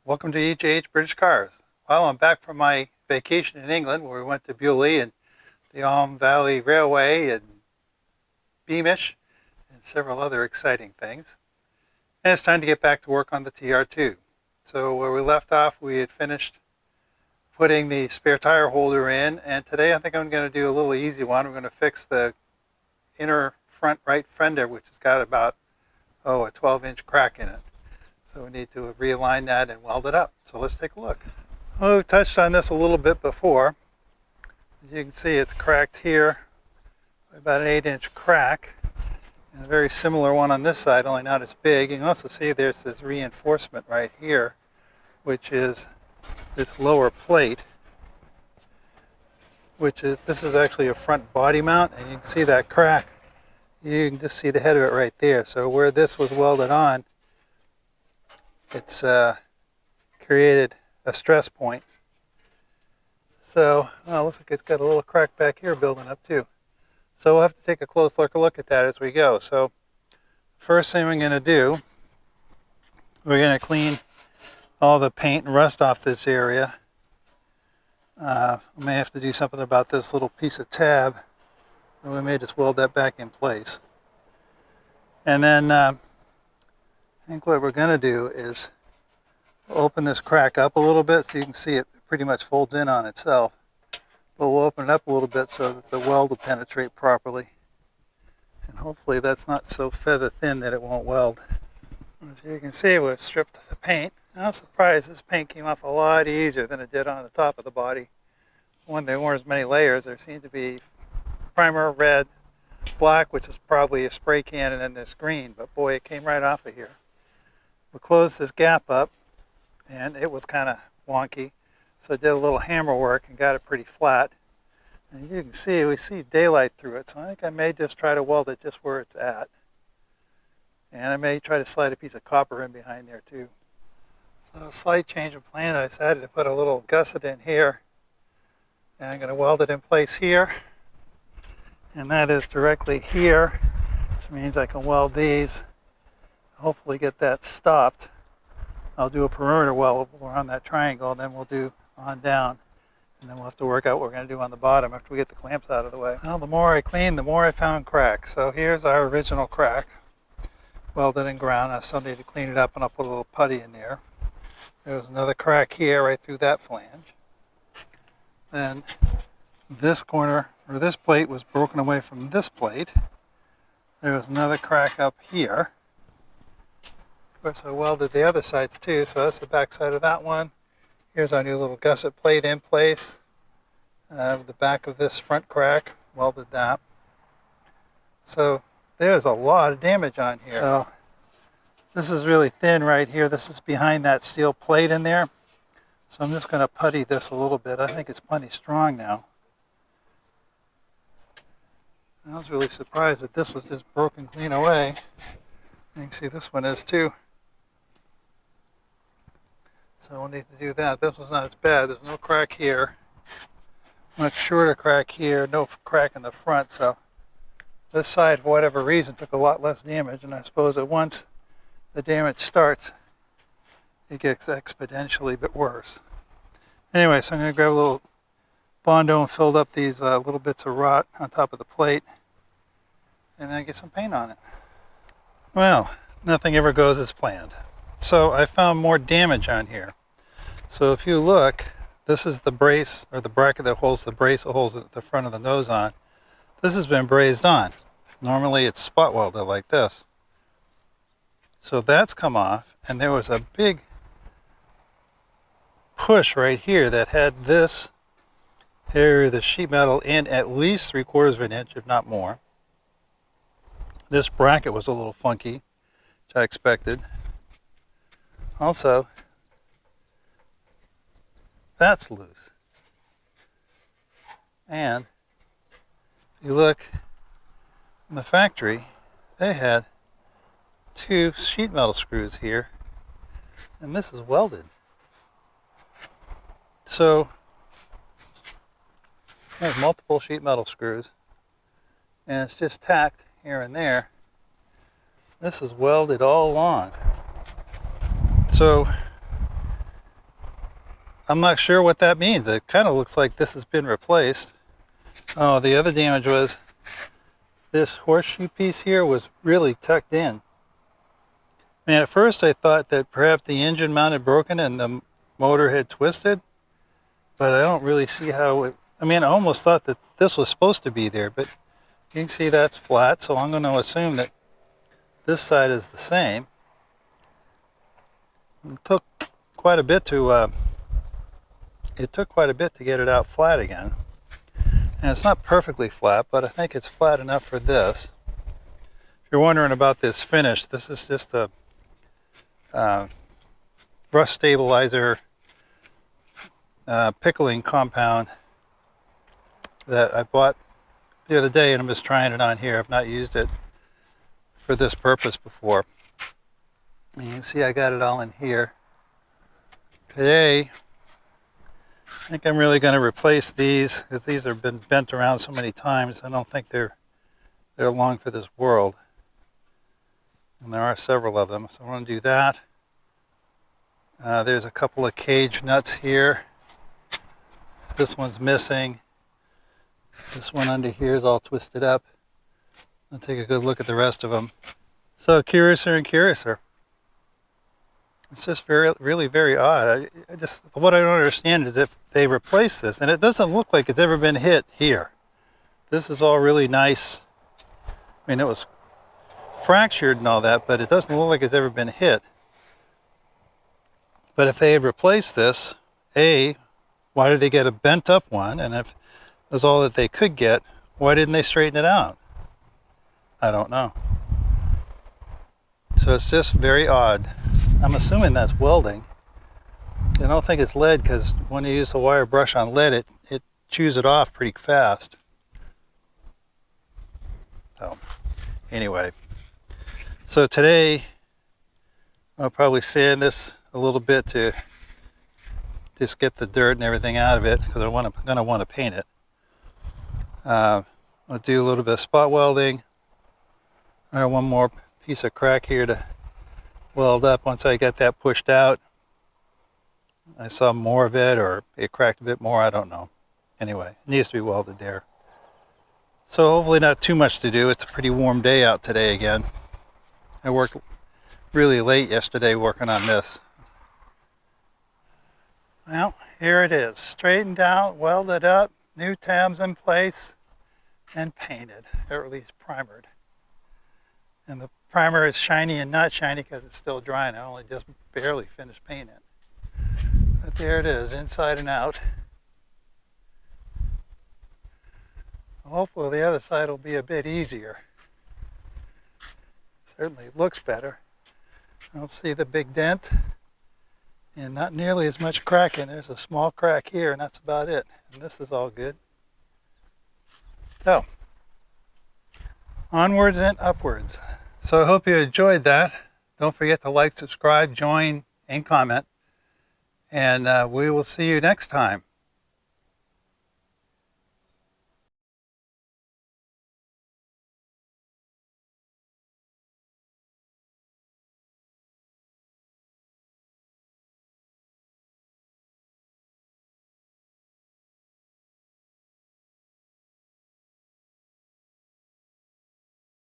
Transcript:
Welcome to EJH British Cars. Well, I'm back from my vacation in England where we went to Bewley and the Alm Valley Railway and Beamish and several other exciting things. And it's time to get back to work on the TR2. So where we left off, we had finished putting the spare tire holder in, and today I think I'm going to do a little easy one. We're going to fix the inner front right fender, which has got about a 12-inch crack in it. So we need to realign that and weld it up. So let's take a look. Well, we've touched on this a little bit before. As you can see, it's cracked here, about an 8-inch crack, and a very similar one on this side, only not as big. You can also see there's this reinforcement right here, which is this lower plate, this is actually a front body mount, and you can see that crack. You can just see the head of it right there. So where this was welded on, it's created a stress point. So, looks like it's got a little crack back here building up too. So we'll have to take a close look at that as we go. So first thing we're going to do, we're going to clean all the paint and rust off this area. We may have to do something about this little piece of tab, and we may just weld that back in place. And then I think what we're going to do is open this crack up a little bit so you can see it pretty much folds in on itself. But we'll open it up a little bit so that the weld will penetrate properly. And hopefully that's not so feather thin that it won't weld. As you can see, we've stripped the paint. I'm surprised this paint came off a lot easier than it did on the top of the body. When there weren't as many layers, there seemed to be primer, red, black, which is probably a spray can, and then this green. But boy, it came right off of here. We'll close this gap up, and it was kind of wonky. So I did a little hammer work and got it pretty flat. And you can see, we see daylight through it. So I think I may just try to weld it just where it's at. And I may try to slide a piece of copper in behind there too. So a slight change of plan. I decided to put a little gusset in here. And I'm going to weld it in place here. And that is directly here. Which means I can weld these. Hopefully get that stopped. I'll do a perimeter weld around that triangle, and then we'll do on down. And then we'll have to work out what we're going to do on the bottom after we get the clamps out of the way. Well, the more I cleaned, the more I found cracks. So here's our original crack, welded and ground. I still need to clean it up, and I'll put a little putty in there. There was another crack here right through that flange. Then this corner, or this plate, was broken away from this plate. There was another crack up here. Of course, I welded the other sides too, so that's the back side of that one. Here's our new little gusset plate in place. The back of this front crack, welded that. So there's a lot of damage on here. So this is really thin right here. This is behind that steel plate in there. So I'm just going to putty this a little bit. I think it's plenty strong now. I was really surprised that this was just broken clean away. You can see this one is too. So we'll need to do that. This one's not as bad. There's no crack here. Much shorter crack here. No crack in the front. So this side, for whatever reason, took a lot less damage. And I suppose that once the damage starts, it gets exponentially a bit worse. Anyway, so I'm going to grab a little Bondo and fill up these little bits of rot on top of the plate. And then get some paint on it. Well, nothing ever goes as planned. So I found more damage on here. So if you look, this is the brace, or the bracket that holds the brace that holds the front of the nose on. This has been brazed on. Normally it's spot welded like this. So that's come off, and there was a big push right here that had this area of the sheet metal in at least 3/4 of an inch, if not more. This bracket was a little funky, which I expected. Also, that's loose. And if you look in the factory, they had 2 sheet metal screws here, and this is welded. So there's multiple sheet metal screws, and it's just tacked here and there. This is welded all along. So I'm not sure what that means. It kind of looks like this has been replaced. Oh, the other damage was this horseshoe piece here was really tucked in. Man, at first I thought that perhaps the engine mount had broken and the motor had twisted, but I don't really see how it, I mean, I almost thought that this was supposed to be there, but you can see that's flat, so I'm going to assume that this side is the same. It took quite a bit to get it out flat again. And it's not perfectly flat, but I think it's flat enough for this. If you're wondering about this finish, this is just a rust stabilizer pickling compound that I bought the other day, and I'm just trying it on here. I've not used it for this purpose before. And you can see I got it all in here. Today, I think I'm really going to replace these because these have been bent around so many times. I don't think they're long for this world. And there are several of them, so I'm going to do that. There's a couple of cage nuts here. This one's missing. This one under here is all twisted up. I'll take a good look at the rest of them. So curiouser and curiouser. It's just really very odd. What I don't understand is if they replace this, and it doesn't look like it's ever been hit here. This is all really nice. I mean, it was fractured and all that, but it doesn't look like it's ever been hit. But if they had replaced this, A, why did they get a bent up one? And if it was all that they could get, why didn't they straighten it out? I don't know. So it's just very odd. I'm assuming that's welding. I don't think it's lead because when you use the wire brush on lead, it chews it off pretty fast. So anyway, so today I'll probably sand this a little bit to just get the dirt and everything out of it because I'm going to want to paint it. I'll do a little bit of spot welding. I have one more piece of crack here to weld up. Once I get that pushed out, I saw more of it or it cracked a bit more, I don't know. Anyway, it needs to be welded there. So hopefully not too much to do. It's a pretty warm day out today again. I worked really late yesterday working on this. Well, here it is. Straightened out, welded up, new tabs in place, and painted, or at least primered. And the primer is shiny and not shiny because it's still dry and I only just barely finished painting it. But there it is, inside and out. Hopefully the other side will be a bit easier. Certainly looks better. I don't see the big dent and not nearly as much cracking. There's a small crack here and that's about it. And this is all good. So, onwards and upwards. So I hope you enjoyed that. Don't forget to like, subscribe, join, and comment. And we will see you next time.